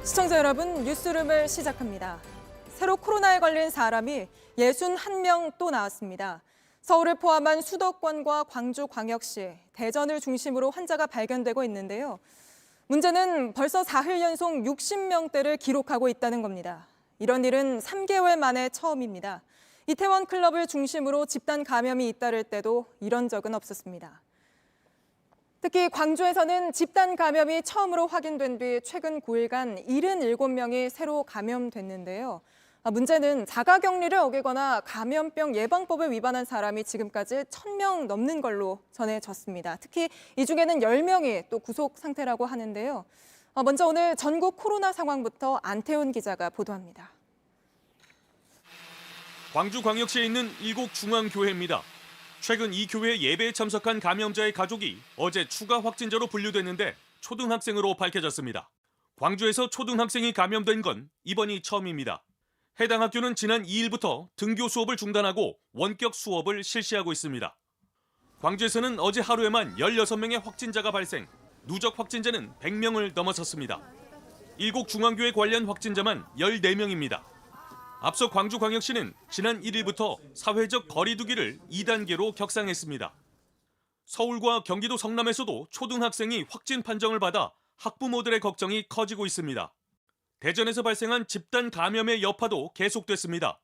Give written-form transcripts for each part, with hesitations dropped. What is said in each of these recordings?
시청자 여러분, 뉴스룸을 시작합니다. 새로 코로나에 걸린 사람이 61명 또 나왔습니다. 서울을 포함한 수도권과 광주광역시, 대전을 중심으로 환자가 발견되고 있는데요. 문제는 벌써 사흘 연속 60명대를 기록하고 있다는 겁니다. 이런 일은 3개월 만에 처음입니다. 이태원 클럽을 중심으로 집단 감염이 잇따를 때도 이런 적은 없었습니다. 특히 광주에서는 집단 감염이 처음으로 확인된 뒤 최근 9일간 77명이 새로 감염됐는데요. 문제는 자가격리를 어기거나 감염병 예방법을 위반한 사람이 지금까지 1,000명 넘는 걸로 전해졌습니다. 특히 이 중에는 10명이 또 구속 상태라고 하는데요. 먼저 오늘 전국 코로나 상황부터 안태훈 기자가 보도합니다. 광주광역시에 있는 일곡중앙교회입니다. 최근 이 교회 예배에 참석한 감염자의 가족이 어제 추가 확진자로 분류됐는데 초등학생으로 밝혀졌습니다. 광주에서 초등학생이 감염된 건 이번이 처음입니다. 해당 학교는 지난 2일부터 등교 수업을 중단하고 원격 수업을 실시하고 있습니다. 광주에서는 어제 하루에만 16명의 확진자가 발생, 누적 확진자는 100명을 넘어섰습니다. 일곡중앙교회 관련 확진자만 14명입니다. 앞서 광주광역시는 지난 1일부터 사회적 거리 두기를 2단계로 격상했습니다. 서울과 경기도 성남에서도 초등학생이 확진 판정을 받아 학부모들의 걱정이 커지고 있습니다. 대전에서 발생한 집단 감염의 여파도 계속됐습니다.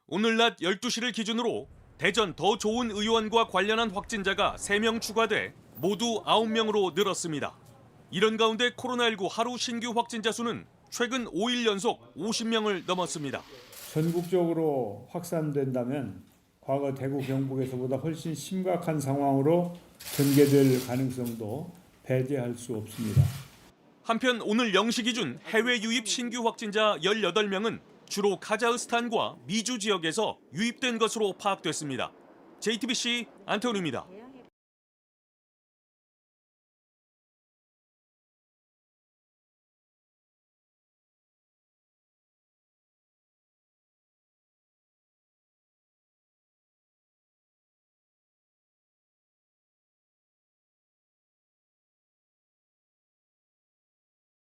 오늘 낮 12시를 기준으로 대전 더 좋은 의원과 관련한 확진자가 3명 추가돼 모두 9명으로 늘었습니다. 이런 가운데 코로나19 하루 신규 확진자 수는 최근 5일 연속 50명을 넘었습니다. 전국적으로 확산된다면 과거 대구 경북에서보다 훨씬 심각한 상황으로 전개될 가능성도 배제할 수 없습니다. 한편 오늘 0시 기준 해외 유입 신규 확진자 18명은 주로 카자흐스탄과 미주 지역에서 유입된 것으로 파악됐습니다. JTBC 안태훈입니다.